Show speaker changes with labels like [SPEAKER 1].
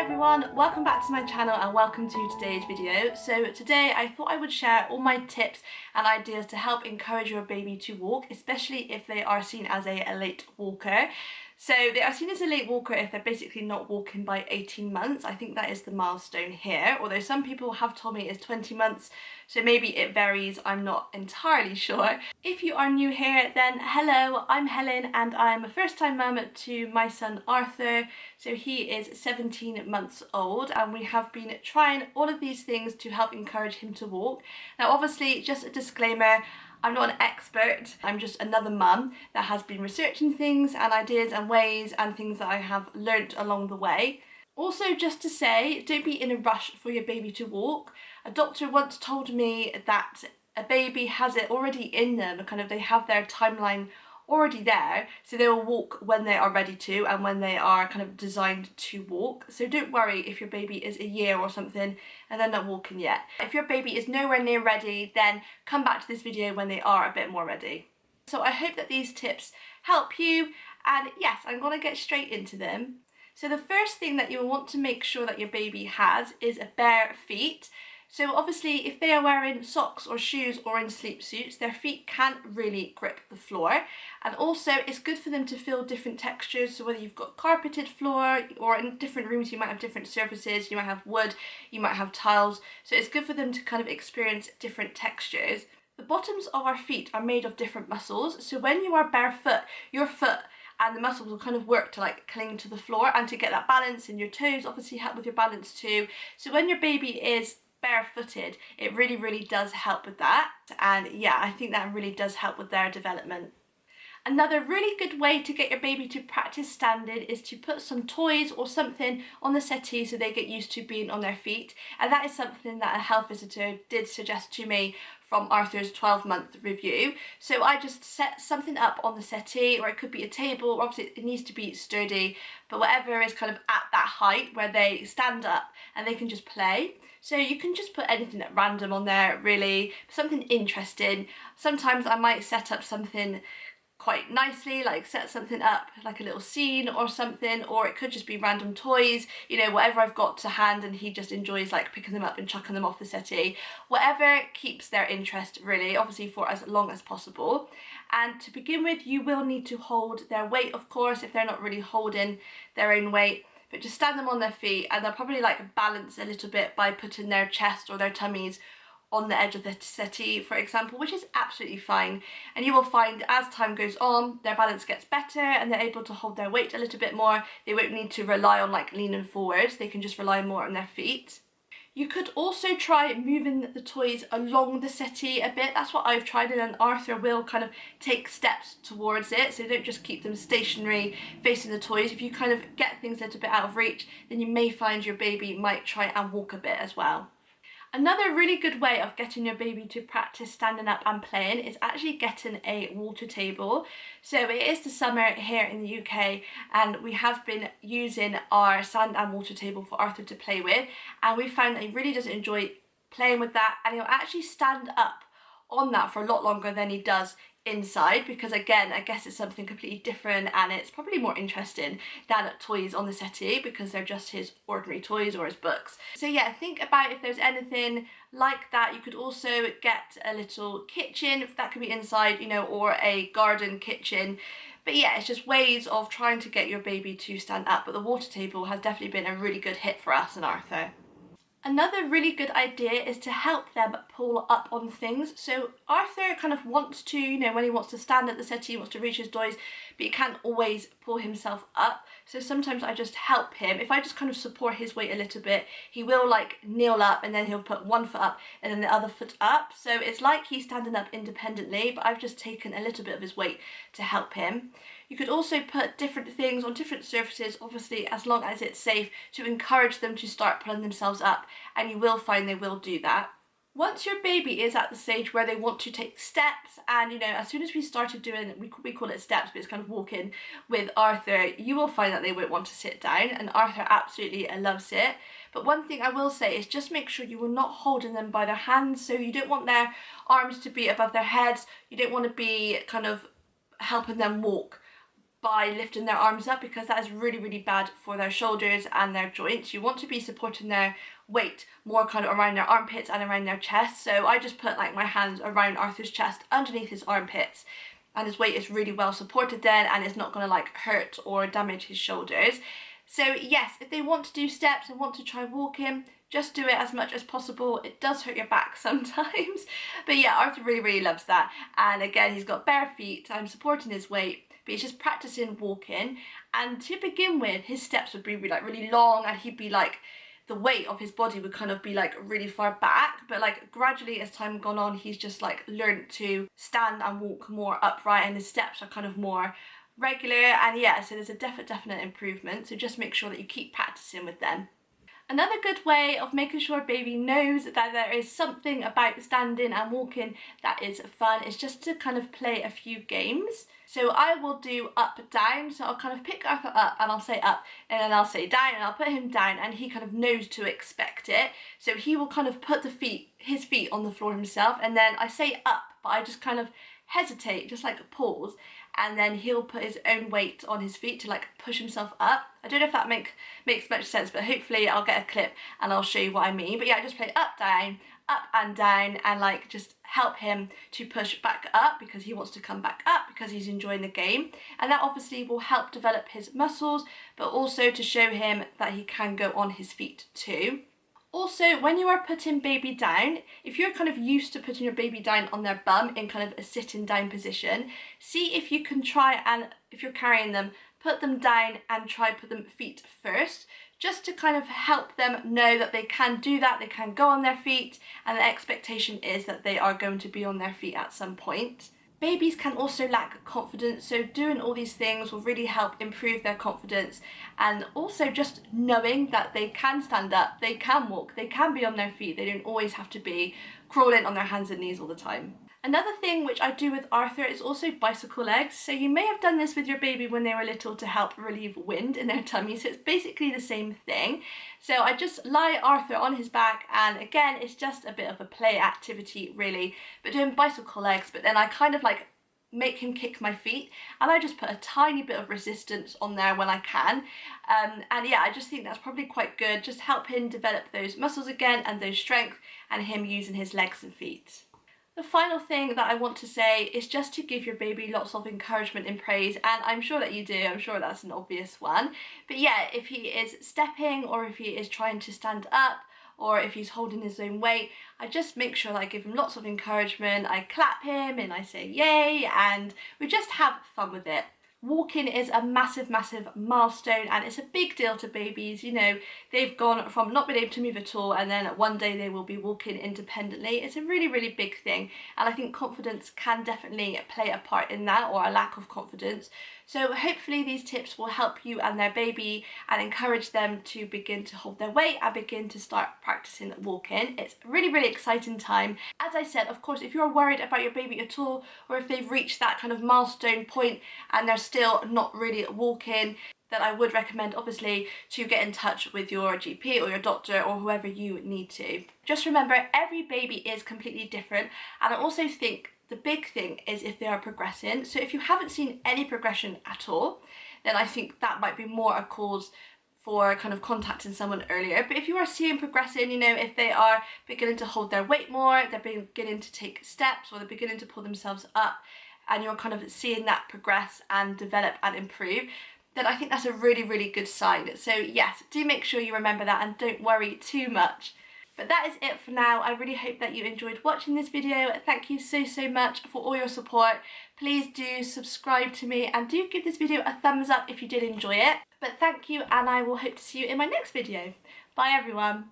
[SPEAKER 1] everyone, welcome back to my channel and welcome to today's video. So today I thought I would share all my tips and ideas to help encourage your baby to walk, especially if they are seen as a late walker. So they are seen as a late walker if they're basically not walking by 18 months. I think that is the milestone here, although some people have told me it's 20 months, so maybe it varies, I'm not entirely sure. If you are new here, then hello, I'm Helen and I'm a first-time mum to my son Arthur. So he is 17 months old and we have been trying all of these things to help encourage him to walk. Now obviously, just a disclaimer, I'm not an expert, I'm just another mum that has been researching things and ideas and ways and things that I have learnt along the way. Also, just to say, don't be in a rush for your baby to walk. A doctor once told me that a baby has it already in them, they have their timeline already there, so they will walk when they are ready to and when they are designed to walk. So don't worry if your baby is a year or something and they're not walking yet. If your baby is nowhere near ready, then come back to this video when they are a bit more ready. So I hope that these tips help you, and yes, I'm going to get straight into them. So the first thing that you will want to make sure that your baby has is bare feet. So obviously if they are wearing socks or shoes or in sleep suits, their feet can't really grip the floor. And also it's good for them to feel different textures. So whether you've got carpeted floor or in different rooms, you might have different surfaces, you might have wood, you might have tiles. So it's good for them to experience different textures. The bottoms of our feet are made of different muscles. So when you are barefoot, your foot and the muscles will work to cling to the floor and to get that balance, and your toes obviously help with your balance too. So when your baby is barefooted, it really does help with that, and yeah, I think that really does help with their development. Another really good way to get your baby to practice standing is to put some toys or something on the settee so they get used to being on their feet, and that is something that a health visitor did suggest to me from Arthur's 12-month review. So I just set something up on the settee, or it could be a table, obviously it needs to be sturdy, but whatever is at that height where they stand up and they can just play. So you can just put anything at random on there, really, something interesting. Sometimes I might set up something quite nicely, set something up like a little scene or something, or it could just be random toys, whatever I've got to hand, and he just enjoys picking them up and chucking them off the settee. Whatever keeps their interest, really, obviously for as long as possible. And to begin with, you will need to hold their weight, of course, if they're not really holding their own weight. But just stand them on their feet, and they'll probably balance a little bit by putting their chest or their tummies on the edge of the settee, for example, which is absolutely fine. And you will find as time goes on, their balance gets better and they're able to hold their weight a little bit more. They won't need to rely on leaning forwards, they can just rely more on their feet. You could also try moving the toys along the settee a bit. That's what I've tried, and then Arthur will take steps towards it. So don't just keep them stationary facing the toys. If you get things a little bit out of reach, then you may find your baby might try and walk a bit as well. Another really good way of getting your baby to practice standing up and playing is actually getting a water table. So it is the summer here in the UK and we have been using our sand and water table for Arthur to play with, and we found that he really does enjoy playing with that, and he'll actually stand up on that for a lot longer than he does inside, because again, I guess it's something completely different and it's probably more interesting than toys on the settee because they're just his ordinary toys or his books. So yeah, think about if there's anything like that. You could also get a little kitchen, if that could be inside, or a garden kitchen. But yeah, it's just ways of trying to get your baby to stand up. But the water table has definitely been a really good hit for us and Arthur. Another really good idea is to help them pull up on things. So Arthur wants to, when he wants to stand at the settee, he wants to reach his toys, but he can't always pull himself up. So sometimes I just help him. If I just support his weight a little bit, he will kneel up and then he'll put one foot up and then the other foot up. So it's like he's standing up independently, but I've just taken a little bit of his weight to help him. You could also put different things on different surfaces, obviously as long as it's safe, to encourage them to start pulling themselves up, and you will find they will do that. Once your baby is at the stage where they want to take steps, and as soon as we started doing, we call it steps, but it's walking with Arthur, you will find that they won't want to sit down, and Arthur absolutely loves it. But one thing I will say is just make sure you are not holding them by their hands, so you don't want their arms to be above their heads, you don't want to be helping them walk by lifting their arms up, because that is really, really bad for their shoulders and their joints. You want to be supporting their weight more kind of around their armpits and around their chest. So I just put like my hands around Arthur's chest underneath his armpits, and his weight is really well supported then, and it's not going to like hurt or damage his shoulders. So yes, if they want to do steps and want to try walking, just do it as much as possible. It does hurt your back sometimes, but yeah, Arthur really, really loves that. And again, he's got bare feet, I'm supporting his weight, but he's just practicing walking. And to begin with, his steps would be like really long, and he'd be like, the weight of his body would kind of be like really far back, but like gradually as time gone on, he's just like learned to stand and walk more upright, and his steps are kind of more regular. And yeah, so there's a definite improvement. So just make sure that you keep practicing with them. Another good way of making sure a baby knows that there is something about standing and walking that is fun is just to kind of play a few games. So I will do up, down. So I'll kind of pick Arthur up and I'll say up, and then I'll say down, and I'll put him down, and he kind of knows to expect it. So he will kind of put his feet on the floor himself, and then I say up, but I just kind of hesitate, just like pause, and then he'll put his own weight on his feet to like push himself up. I don't know if that makes much sense, but hopefully I'll get a clip and I'll show you what I mean. But yeah, I just play up and down, and like just help him to push back up because he wants to come back up because he's enjoying the game. And that obviously will help develop his muscles, but also to show him that he can go on his feet too. Also, when you are putting baby down, if you're kind of used to putting your baby down on their bum in kind of a sitting down position, see if you can try and, if you're carrying them, put them down and try put them feet first, just to kind of help them know that they can do that, they can go on their feet, and the expectation is that they are going to be on their feet at some point. Babies can also lack confidence, so doing all these things will really help improve their confidence, and also just knowing that they can stand up, they can walk, they can be on their feet, they don't always have to be crawling on their hands and knees all the time. Another thing which I do with Arthur is also bicycle legs. So you may have done this with your baby when they were little to help relieve wind in their tummy, so it's basically the same thing. So I just lie Arthur on his back, and again, it's just a bit of a play activity really, but doing bicycle legs, but then I kind of like make him kick my feet, and I just put a tiny bit of resistance on there when I can. And yeah, I just think that's probably quite good, just help him develop those muscles again and those strength, and him using his legs and feet. The final thing that I want to say is just to give your baby lots of encouragement and praise, and I'm sure that you do, I'm sure that's an obvious one. But yeah, if he is stepping, or if he is trying to stand up, or if he's holding his own weight, I just make sure that I give him lots of encouragement, I clap him and I say yay, and we just have fun with it. Walking is a massive milestone, and it's a big deal to babies. You know, they've gone from not being able to move at all, and then one day they will be walking independently. It's a really big thing, and I think confidence can definitely play a part in that, or a lack of confidence. So hopefully these tips will help you and their baby and encourage them to begin to hold their weight and begin to start practicing walking. It's a really exciting time. As I said, of course, if you're worried about your baby at all, or if they've reached that kind of milestone point and they're still not really walking, then I would recommend obviously to get in touch with your GP or your doctor or whoever you need to. Just remember, every baby is completely different, and I also think the big thing is if they are progressing. So if you haven't seen any progression at all, then I think that might be more a cause for kind of contacting someone earlier. But if you are seeing progressing, you know, if they are beginning to hold their weight more, they're beginning to take steps, or they're beginning to pull themselves up, and you're kind of seeing that progress and develop and improve, then I think that's a really good sign. So yes, do make sure you remember that and don't worry too much. But that is it for now. I really hope that you enjoyed watching this video. Thank you so much for all your support. Please do subscribe to me, and do give this video a thumbs up if you did enjoy it. But thank you, and I will hope to see you in my next video. Bye everyone.